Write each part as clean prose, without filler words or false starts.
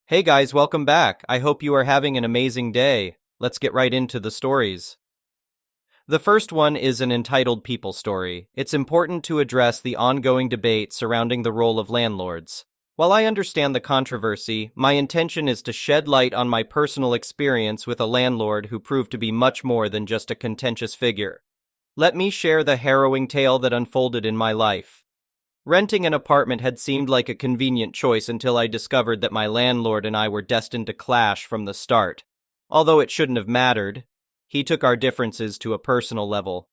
Hey guys, welcome back. I hope you are having an amazing day. Let's get right into the stories. The first one is an entitled People story. It's important to address the ongoing debate surrounding the role of landlords. While I understand the controversy, my intention is to shed light on my personal experience with a landlord who proved to be much more than just a contentious figure. Let me share the harrowing tale that unfolded in my life. Renting an apartment had seemed like a convenient choice until I discovered that my landlord and I were destined to clash from the start. Although it shouldn't have mattered, he took our differences to a personal level.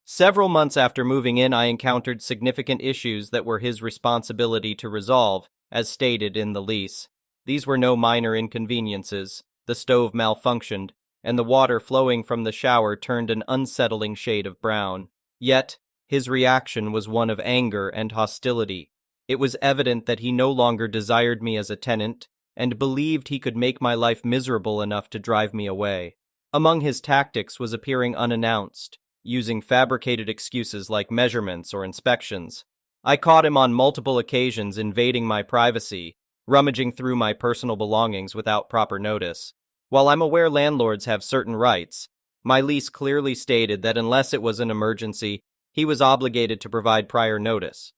Several months after moving in, I encountered significant issues that were his responsibility to resolve, as stated in the lease. These were no minor inconveniences. The stove malfunctioned, and the water flowing from the shower turned an unsettling shade of brown. Yet, his reaction was one of anger and hostility. It was evident that he no longer desired me as a tenant and believed he could make my life miserable enough to drive me away. Among his tactics was appearing unannounced, using fabricated excuses like measurements or inspections. I caught him on multiple occasions invading my privacy, rummaging through my personal belongings without proper notice. While I'm aware landlords have certain rights, my lease clearly stated that unless it was an emergency, he was obligated to provide prior notice.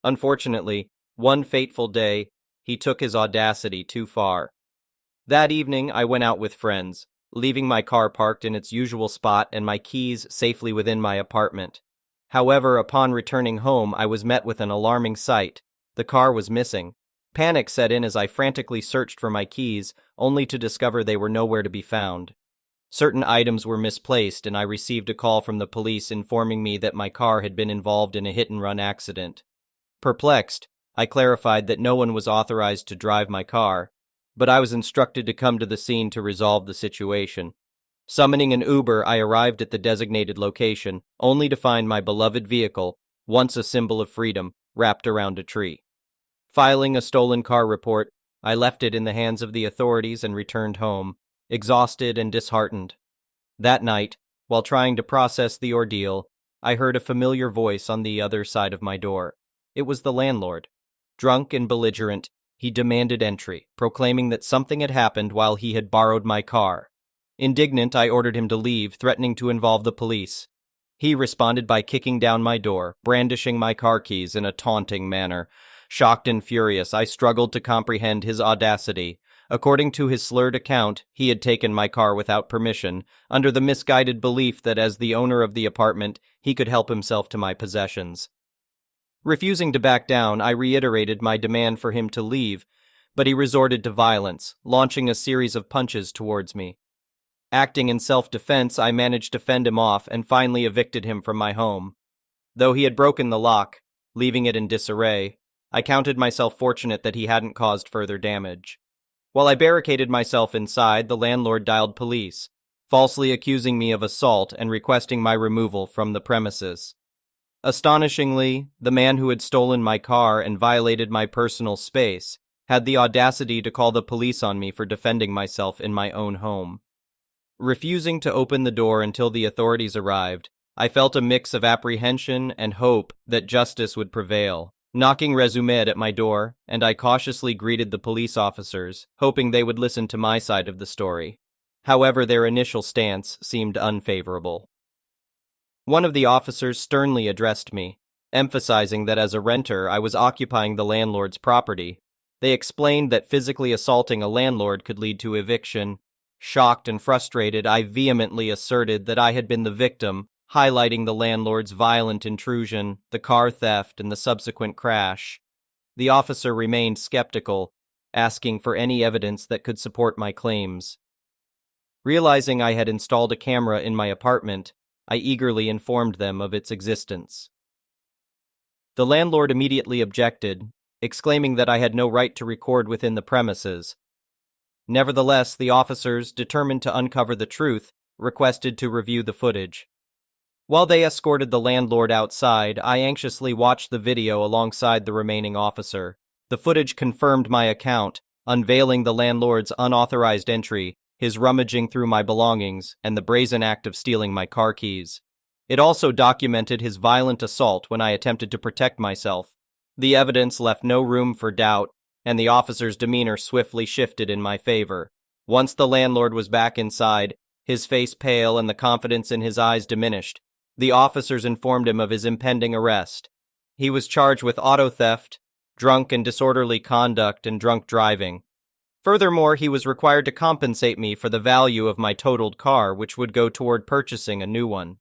Unfortunately, one fateful day, he took his audacity too far. That evening, I went out with friends, leaving my car parked in its usual spot and my keys safely within my apartment. However, upon returning home, I was met with an alarming sight. The car was missing. Panic set in as I frantically searched for my keys, only to discover they were nowhere to be found. Certain items were misplaced, and I received a call from the police informing me that my car had been involved in a hit-and-run accident. Perplexed, I clarified that no one was authorized to drive my car, but I was instructed to come to the scene to resolve the situation. Summoning an Uber, I arrived at the designated location, only to find my beloved vehicle, once a symbol of freedom, wrapped around a tree. Filing a stolen car report, I left it in the hands of the authorities and returned home, exhausted and disheartened. That night, while trying to process the ordeal, I heard a familiar voice on the other side of my door. It was the landlord. Drunk and belligerent, he demanded entry, proclaiming that something had happened while he had borrowed my car. Indignant, I ordered him to leave, threatening to involve the police. He responded by kicking down my door, brandishing my car keys in a taunting manner. Shocked and furious, I struggled to comprehend his audacity. According to his slurred account, he had taken my car without permission, under the misguided belief that as the owner of the apartment, he could help himself to my possessions. Refusing to back down, I reiterated my demand for him to leave, but he resorted to violence, launching a series of punches towards me. Acting in self-defense, I managed to fend him off and finally evicted him from my home. Though he had broken the lock, leaving it in disarray, I counted myself fortunate that he hadn't caused further damage. While I barricaded myself inside, the landlord dialed police, falsely accusing me of assault and requesting my removal from the premises. Astonishingly, the man who had stolen my car and violated my personal space had the audacity to call the police on me for defending myself in my own home. Refusing to open the door until the authorities arrived, I felt a mix of apprehension and hope that justice would prevail. Knocking resumed at my door, and I cautiously greeted the police officers, hoping they would listen to my side of the story. However, their initial stance seemed unfavorable. One of the officers sternly addressed me, emphasizing that as a renter I was occupying the landlord's property. They explained that physically assaulting a landlord could lead to eviction. Shocked and frustrated, I vehemently asserted that I had been the victim, highlighting the landlord's violent intrusion, the car theft, and the subsequent crash. The officer remained skeptical, asking for any evidence that could support my claims. Realizing I had installed a camera in my apartment, I eagerly informed them of its existence. The landlord immediately objected, exclaiming that I had no right to record within the premises. Nevertheless, the officers, determined to uncover the truth, requested to review the footage. While they escorted the landlord outside, I anxiously watched the video alongside the remaining officer. The footage confirmed my account, unveiling the landlord's unauthorized entry, his rummaging through my belongings, and the brazen act of stealing my car keys. It also documented his violent assault when I attempted to protect myself. The evidence left no room for doubt, and the officer's demeanor swiftly shifted in my favor. Once the landlord was back inside, his face pale and the confidence in his eyes diminished. The officers informed him of his impending arrest. He was charged with auto theft, drunk and disorderly conduct, and drunk driving. Furthermore, he was required to compensate me for the value of my totaled car, which would go toward purchasing a new one.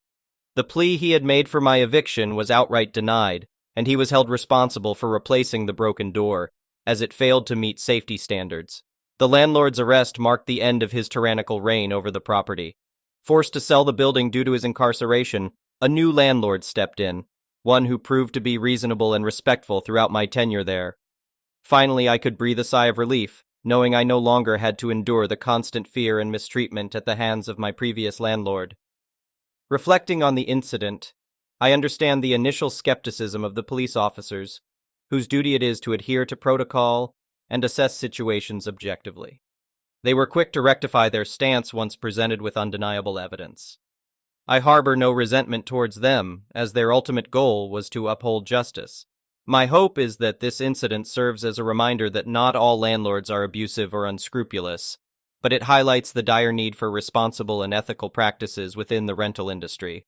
The plea he had made for my eviction was outright denied, and he was held responsible for replacing the broken door, as it failed to meet safety standards. The landlord's arrest marked the end of his tyrannical reign over the property. Forced to sell the building due to his incarceration, a new landlord stepped in, one who proved to be reasonable and respectful throughout my tenure there. Finally, I could breathe a sigh of relief, knowing I no longer had to endure the constant fear and mistreatment at the hands of my previous landlord. Reflecting on the incident, I understand the initial skepticism of the police officers, whose duty it is to adhere to protocol and assess situations objectively. They were quick to rectify their stance once presented with undeniable evidence. I harbor no resentment towards them, as their ultimate goal was to uphold justice. My hope is that this incident serves as a reminder that not all landlords are abusive or unscrupulous, but it highlights the dire need for responsible and ethical practices within the rental industry.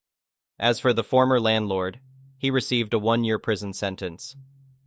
As for the former landlord, he received a 1-year prison sentence.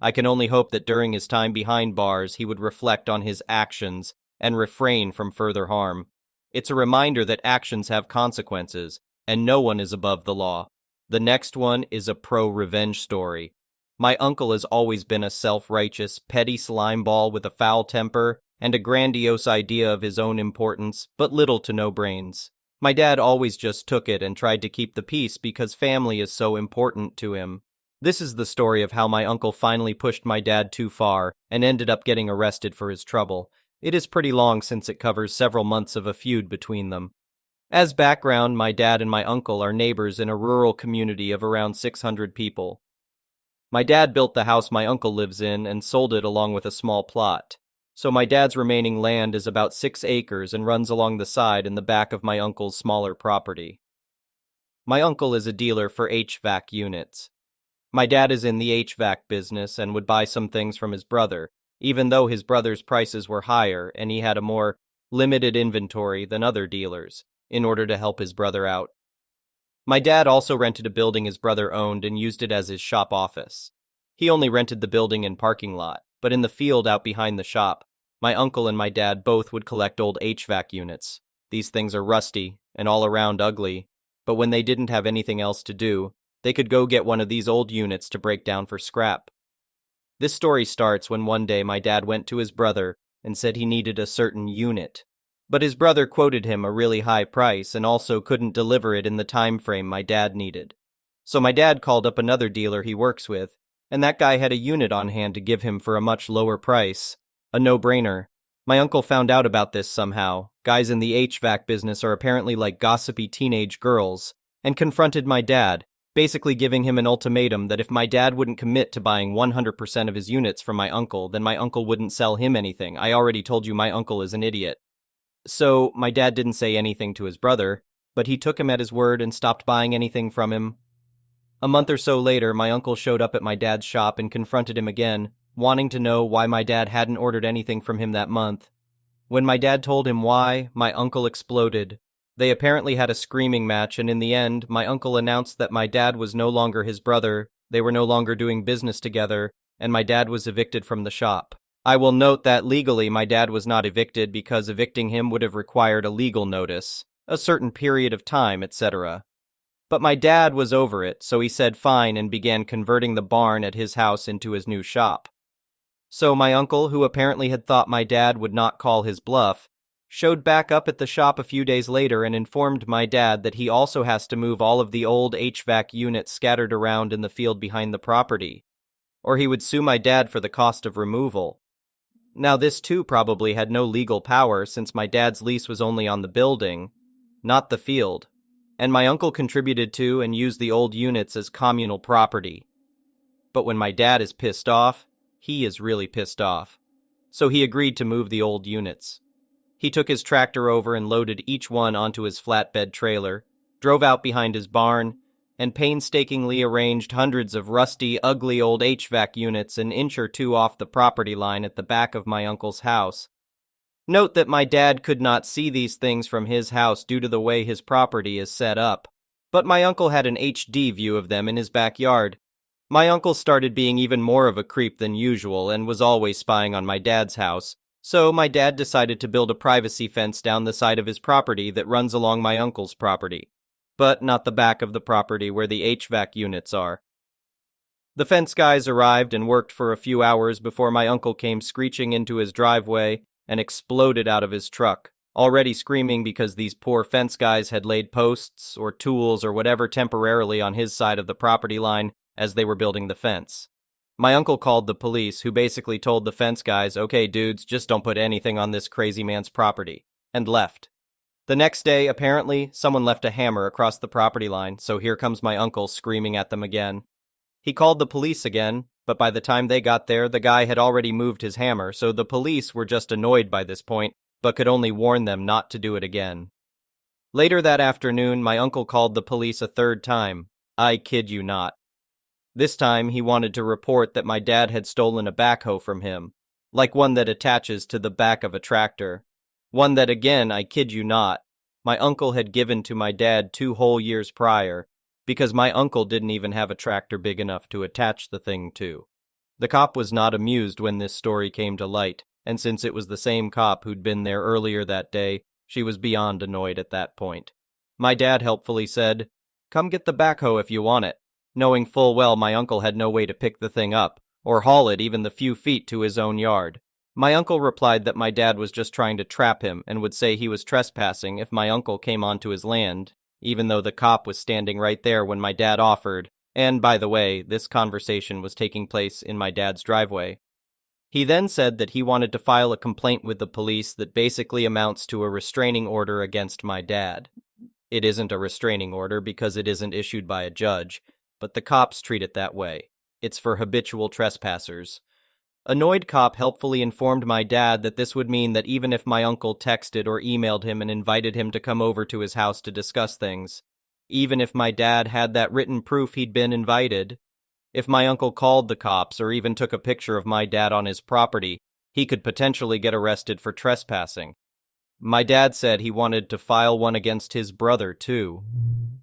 I can only hope that during his time behind bars he would reflect on his actions and refrain from further harm. It's a reminder that actions have consequences, and no one is above the law. The next one is a pro-revenge story. My uncle has always been a self-righteous, petty slimeball with a foul temper and a grandiose idea of his own importance, but little to no brains. My dad always just took it and tried to keep the peace because family is so important to him. This is the story of how my uncle finally pushed my dad too far and ended up getting arrested for his trouble. It is pretty long since it covers several months of a feud between them. As background, my dad and my uncle are neighbors in a rural community of around 600 people. My dad built the house my uncle lives in and sold it along with a small plot. So my dad's remaining land is about 6 acres and runs along the side and the back of my uncle's smaller property. My uncle is a dealer for HVAC units. My dad is in the HVAC business and would buy some things from his brother, even though his brother's prices were higher and he had a more limited inventory than other dealers, in order to help his brother out. My dad also rented a building his brother owned and used it as his shop office. He only rented the building and parking lot, but in the field out behind the shop, my uncle and my dad both would collect old HVAC units. These things are rusty and all around ugly, but when they didn't have anything else to do, they could go get one of these old units to break down for scrap. This story starts when one day my dad went to his brother and said he needed a certain unit. But his brother quoted him a really high price and also couldn't deliver it in the time frame my dad needed. So my dad called up another dealer he works with, and that guy had a unit on hand to give him for a much lower price. A no-brainer. My uncle found out about this somehow. Guys in the HVAC business are apparently like gossipy teenage girls, and confronted my dad, basically giving him an ultimatum that if my dad wouldn't commit to buying 100% of his units from my uncle, then my uncle wouldn't sell him anything. I already told you my uncle is an idiot. So, my dad didn't say anything to his brother, but he took him at his word and stopped buying anything from him. A month or so later, my uncle showed up at my dad's shop and confronted him again, wanting to know why my dad hadn't ordered anything from him that month. When my dad told him why, my uncle exploded. They apparently had a screaming match, and in the end, my uncle announced that my dad was no longer his brother, they were no longer doing business together, and my dad was evicted from the shop. I will note that legally my dad was not evicted because evicting him would have required a legal notice, a certain period of time, etc. But my dad was over it, so he said fine and began converting the barn at his house into his new shop. So my uncle, who apparently had thought my dad would not call his bluff, showed back up at the shop a few days later and informed my dad that he also has to move all of the old HVAC units scattered around in the field behind the property, or he would sue my dad for the cost of removal. Now this too probably had no legal power since my dad's lease was only on the building, not the field, and my uncle contributed to and used the old units as communal property. But when my dad is pissed off, he is really pissed off. So he agreed to move the old units. He took his tractor over and loaded each one onto his flatbed trailer, drove out behind his barn, and painstakingly arranged hundreds of rusty, ugly old HVAC units an inch or two off the property line at the back of my uncle's house. Note that my dad could not see these things from his house due to the way his property is set up, but my uncle had an HD view of them in his backyard. My uncle started being even more of a creep than usual and was always spying on my dad's house, so my dad decided to build a privacy fence down the side of his property that runs along my uncle's property, but not the back of the property where the HVAC units are. The fence guys arrived and worked for a few hours before my uncle came screeching into his driveway and exploded out of his truck, already screaming because these poor fence guys had laid posts or tools or whatever temporarily on his side of the property line as they were building the fence. My uncle called the police, who basically told the fence guys, "Okay, dudes, just don't put anything on this crazy man's property," and left. The next day, apparently, someone left a hammer across the property line, so here comes my uncle screaming at them again. He called the police again, but by the time they got there, the guy had already moved his hammer, so the police were just annoyed by this point, but could only warn them not to do it again. Later that afternoon, my uncle called the police a third time. I kid you not. This time, he wanted to report that my dad had stolen a backhoe from him, like one that attaches to the back of a tractor. One that, again, I kid you not, my uncle had given to my dad 2 whole years prior, because my uncle didn't even have a tractor big enough to attach the thing to. The cop was not amused when this story came to light, and since it was the same cop who'd been there earlier that day, she was beyond annoyed at that point. My dad helpfully said, "Come get the backhoe if you want it," knowing full well my uncle had no way to pick the thing up, or haul it even the few feet to his own yard. My uncle replied that my dad was just trying to trap him and would say he was trespassing if my uncle came onto his land, even though the cop was standing right there when my dad offered, and by the way, this conversation was taking place in my dad's driveway. He then said that he wanted to file a complaint with the police that basically amounts to a restraining order against my dad. It isn't a restraining order because it isn't issued by a judge, but the cops treat it that way. It's for habitual trespassers. Annoyed cop helpfully informed my dad that this would mean that even if my uncle texted or emailed him and invited him to come over to his house to discuss things, even if my dad had that written proof he'd been invited, if my uncle called the cops or even took a picture of my dad on his property, he could potentially get arrested for trespassing. My dad said he wanted to file one against his brother, too.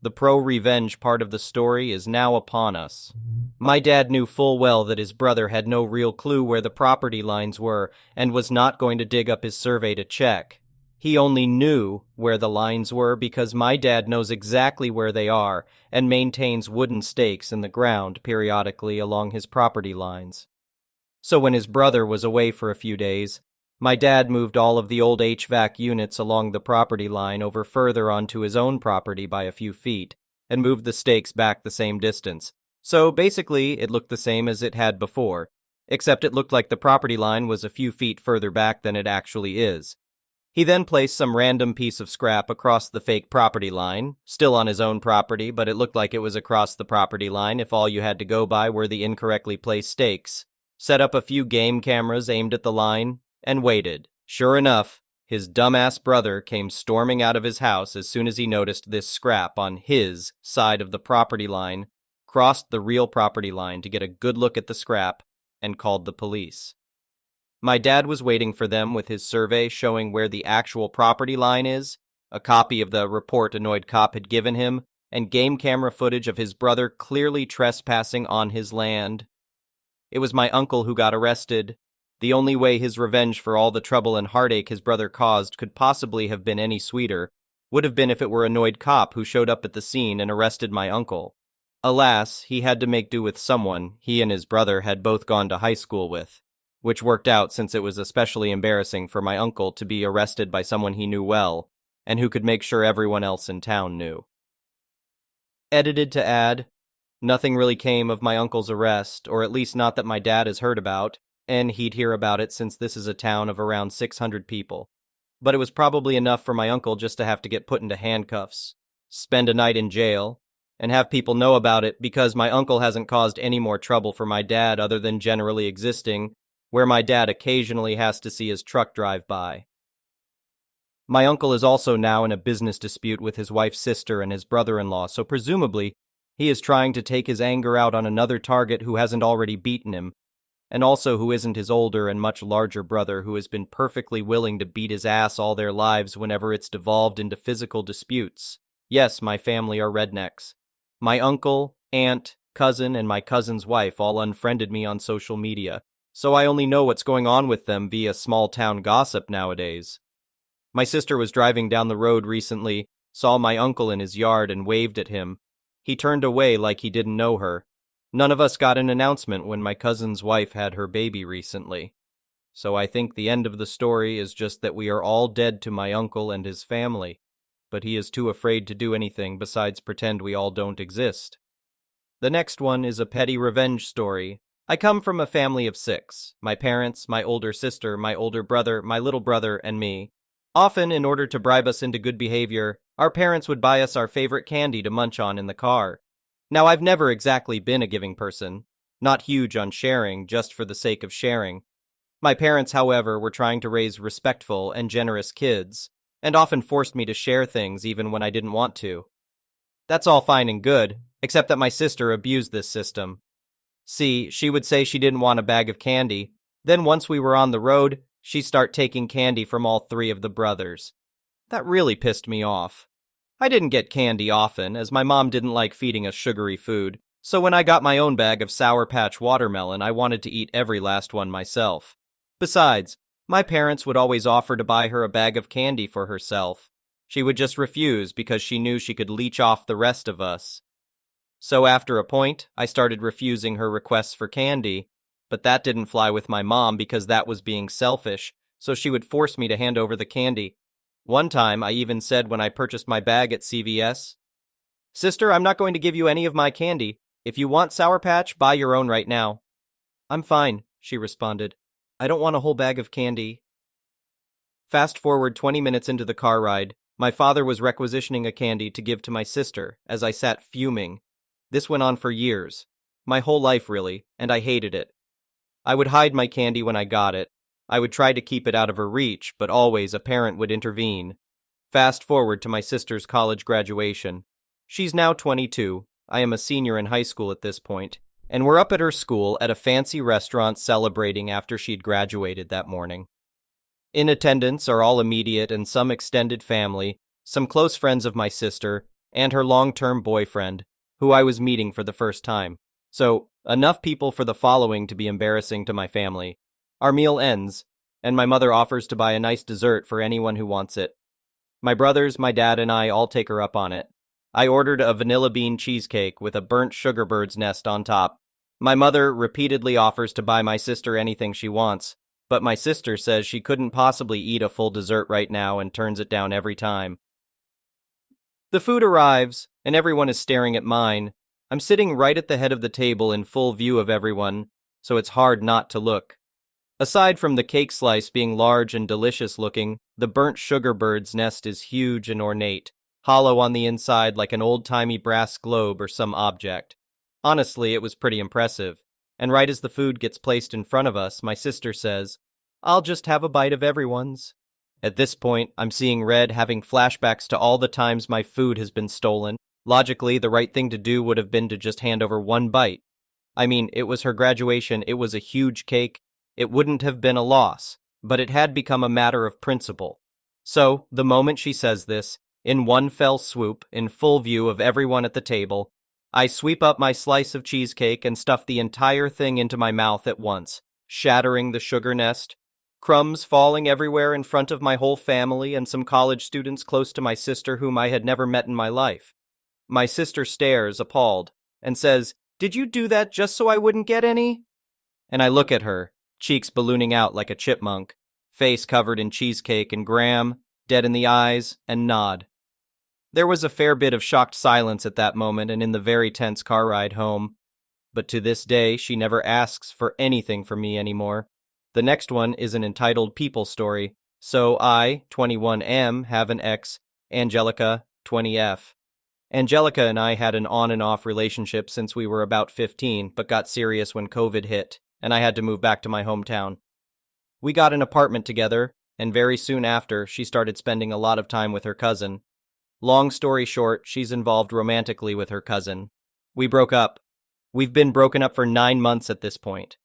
The pro-revenge part of the story is now upon us. My dad knew full well that his brother had no real clue where the property lines were and was not going to dig up his survey to check. He only knew where the lines were because my dad knows exactly where they are and maintains wooden stakes in the ground periodically along his property lines. So when his brother was away for a few days, my dad moved all of the old HVAC units along the property line over further onto his own property by a few feet and moved the stakes back the same distance. So basically, it looked the same as it had before, except it looked like the property line was a few feet further back than it actually is. He then placed some random piece of scrap across the fake property line, still on his own property, but it looked like it was across the property line if all you had to go by were the incorrectly placed stakes, set up a few game cameras aimed at the line, and waited. Sure enough, his dumbass brother came storming out of his house as soon as he noticed this scrap on his side of the property line, crossed the real property line to get a good look at the scrap, and called the police. My dad was waiting for them with his survey showing where the actual property line is, a copy of the report annoyed cop had given him, and game camera footage of his brother clearly trespassing on his land. It was my uncle who got arrested. The only way his revenge for all the trouble and heartache his brother caused could possibly have been any sweeter would have been if it were an annoyed cop who showed up at the scene and arrested my uncle. Alas, he had to make do with someone he and his brother had both gone to high school with, which worked out since it was especially embarrassing for my uncle to be arrested by someone he knew well, and who could make sure everyone else in town knew. Edited to add, nothing really came of my uncle's arrest, or at least not that my dad has heard about, and he'd hear about it since this is a town of around 600 people. But it was probably enough for my uncle just to have to get put into handcuffs, spend a night in jail, and have people know about it because my uncle hasn't caused any more trouble for my dad other than generally existing, where my dad occasionally has to see his truck drive by. My uncle is also now in a business dispute with his wife's sister and his brother-in-law, so presumably He is trying to take his anger out on another target who hasn't already beaten him, and also who isn't his older and much larger brother who has been perfectly willing to beat his ass all their lives whenever it's devolved into physical disputes. Yes, my family are rednecks. My uncle, aunt, cousin, and my cousin's wife all unfriended me on social media, so I only know what's going on with them via small-town gossip nowadays. My sister was driving down the road recently, saw my uncle in his yard and waved at him. He turned away like he didn't know her. None of us got an announcement when my cousin's wife had her baby recently. So I think the end of the story is just that we are all dead to my uncle and his family, but he is too afraid to do anything besides pretend we all don't exist. The next one is a petty revenge story. I come from a family of 6, my parents, my older sister, my older brother, my little brother, and me. Often, in order to bribe us into good behavior, our parents would buy us our favorite candy to munch on in the car. Now, I've never exactly been a giving person, not huge on sharing just for the sake of sharing. My parents, however, were trying to raise respectful and generous kids, and often forced me to share things even when I didn't want to. That's all fine and good, except that my sister abused this system. See, she would say she didn't want a bag of candy, then once we were on the road, she'd start taking candy from all 3 of the brothers. That really pissed me off. I didn't get candy often, as my mom didn't like feeding us sugary food, so when I got my own bag of Sour Patch watermelon, I wanted to eat every last one myself. Besides, my parents would always offer to buy her a bag of candy for herself. She would just refuse because she knew she could leech off the rest of us. So after a point, I started refusing her requests for candy, but that didn't fly with my mom because that was being selfish, so she would force me to hand over the candy. One time, I even said when I purchased my bag at CVS, "Sister, I'm not going to give you any of my candy. If you want Sour Patch, buy your own right now." "I'm fine," she responded. "I don't want a whole bag of candy." Fast forward 20 minutes into the car ride, my father was requisitioning a candy to give to my sister as I sat fuming. This went on for years. My whole life, really, and I hated it. I would hide my candy when I got it. I would try to keep it out of her reach, but always a parent would intervene. Fast forward to my sister's college graduation. She's now 22. I am a senior in high school at this point, and we're up at her school at a fancy restaurant celebrating after she'd graduated that morning. In attendance are all immediate and some extended family, some close friends of my sister, and her long-term boyfriend, who I was meeting for the first time. So, enough people for the following to be embarrassing to my family. Our meal ends, and my mother offers to buy a nice dessert for anyone who wants it. My brothers, my dad, and I all take her up on it. I ordered a vanilla bean cheesecake with a burnt sugar bird's nest on top. My mother repeatedly offers to buy my sister anything she wants, but my sister says she couldn't possibly eat a full dessert right now and turns it down every time. The food arrives, and everyone is staring at mine. I'm sitting right at the head of the table in full view of everyone, so it's hard not to look. Aside from the cake slice being large and delicious looking, the burnt sugar bird's nest is huge and ornate, hollow on the inside like an old-timey brass globe or some object. Honestly, it was pretty impressive, and right as the food gets placed in front of us, my sister says, "I'll just have a bite of everyone's." At this point, I'm seeing red, having flashbacks to all the times my food has been stolen. Logically, the right thing to do would have been to just hand over one bite. I mean, it was her graduation, it was a huge cake, it wouldn't have been a loss, but it had become a matter of principle. So, the moment she says this, in one fell swoop, in full view of everyone at the table, I sweep up my slice of cheesecake and stuff the entire thing into my mouth at once, shattering the sugar nest, crumbs falling everywhere in front of my whole family and some college students close to my sister whom I had never met in my life. My sister stares, appalled, and says, "Did you do that just so I wouldn't get any?" And I look at her, cheeks ballooning out like a chipmunk, face covered in cheesecake and graham, dead in the eyes, and nod. There was a fair bit of shocked silence at that moment and in the very tense car ride home. But to this day, she never asks for anything from me anymore. The next one is an entitled people story. So I, 21M, have an ex, Angelica, 20F. Angelica and I had an on and off relationship since we were about 15, but got serious when COVID hit, and I had to move back to my hometown. We got an apartment together, and very soon after, she started spending a lot of time with her cousin. Long story short, she's involved romantically with her cousin. We broke up. We've been broken up for 9 months at this point.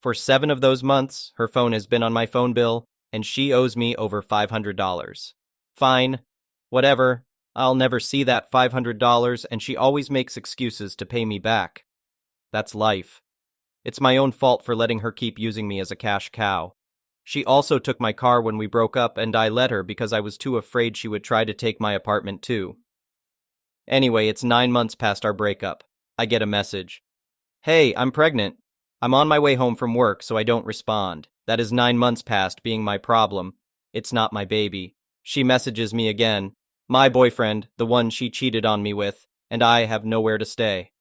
For 7 of those months, her phone has been on my phone bill, and she owes me over $500. Fine. Whatever. I'll never see that $500, and she always makes excuses to pay me back. That's life. It's my own fault for letting her keep using me as a cash cow. She also took my car when we broke up, and I let her because I was too afraid she would try to take my apartment too. Anyway, it's 9 months past our breakup. I get a message. Hey, I'm pregnant. I'm on my way home from work, so I don't respond. That is 9 months past being my problem. It's not my baby. She messages me again. My boyfriend, the one she cheated on me with, and I have nowhere to stay.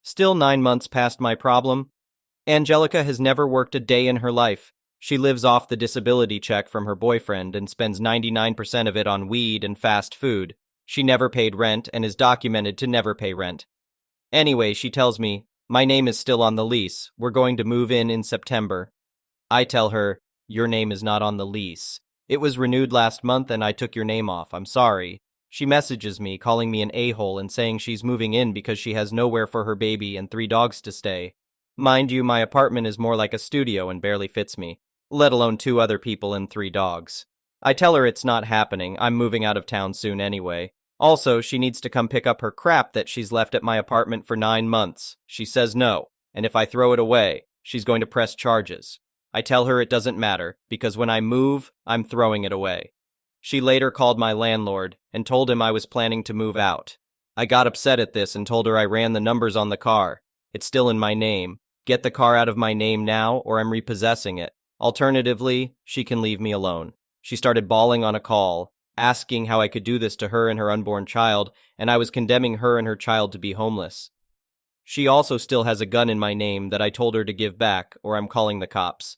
Still 9 months past my problem. Angelica has never worked a day in her life. She lives off the disability check from her boyfriend and spends 99% of it on weed and fast food. She never paid rent and is documented to never pay rent. Anyway, she tells me, my name is still on the lease. We're going to move in September. I tell her, your name is not on the lease. It was renewed last month and I took your name off. I'm sorry. She messages me, calling me an a-hole and saying she's moving in because she has nowhere for her baby and 3 dogs to stay. Mind you, my apartment is more like a studio and barely fits me, let alone 2 other people and 3 dogs. I tell her it's not happening. I'm moving out of town soon anyway. Also, she needs to come pick up her crap that she's left at my apartment for 9 months. She says no, and if I throw it away, she's going to press charges. I tell her it doesn't matter, because when I move, I'm throwing it away. She later called my landlord and told him I was planning to move out. I got upset at this and told her I ran the numbers on the car. It's still in my name. Get the car out of my name now, or I'm repossessing it. Alternatively, she can leave me alone. She started bawling on a call, asking how I could do this to her and her unborn child, and I was condemning her and her child to be homeless. She also still has a gun in my name that I told her to give back, or I'm calling the cops.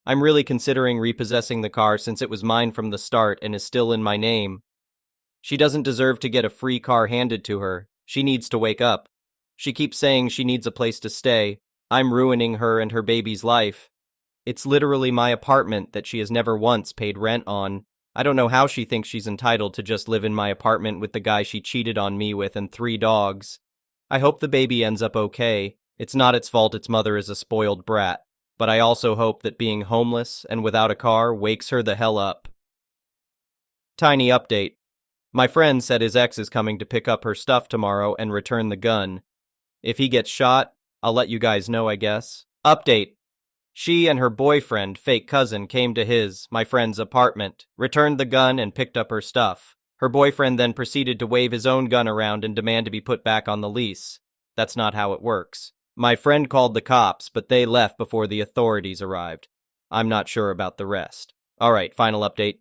I'm really considering repossessing the car since it was mine from the start and is still in my name. She doesn't deserve to get a free car handed to her. She needs to wake up. She keeps saying she needs a place to stay. I'm ruining her and her baby's life. It's literally my apartment that she has never once paid rent on. I don't know how she thinks she's entitled to just live in my apartment with the guy she cheated on me with and 3 dogs. I hope the baby ends up okay. It's not its fault its mother is a spoiled brat. But I also hope that being homeless and without a car wakes her the hell up. Tiny update. My friend said his ex is coming to pick up her stuff tomorrow and return the gun. If he gets shot, I'll let you guys know, I guess. Update. She and her boyfriend, fake cousin, came to his, my friend's apartment, returned the gun, and picked up her stuff. Her boyfriend then proceeded to wave his own gun around and demand to be put back on the lease. That's not how it works. My friend called the cops, but they left before the authorities arrived. I'm not sure about the rest. Alright, final update.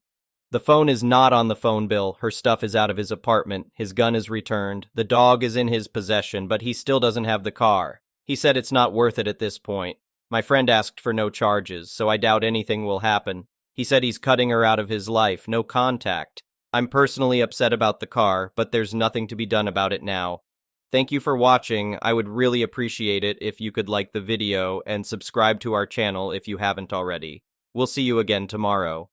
The phone is not on the phone bill, her stuff is out of his apartment, his gun is returned, the dog is in his possession, but he still doesn't have the car. He said it's not worth it at this point. My friend asked for no charges, so I doubt anything will happen. He said he's cutting her out of his life, no contact. I'm personally upset about the car, but there's nothing to be done about it now. Thank you for watching. I would really appreciate it if you could like the video and subscribe to our channel if you haven't already. We'll see you again tomorrow.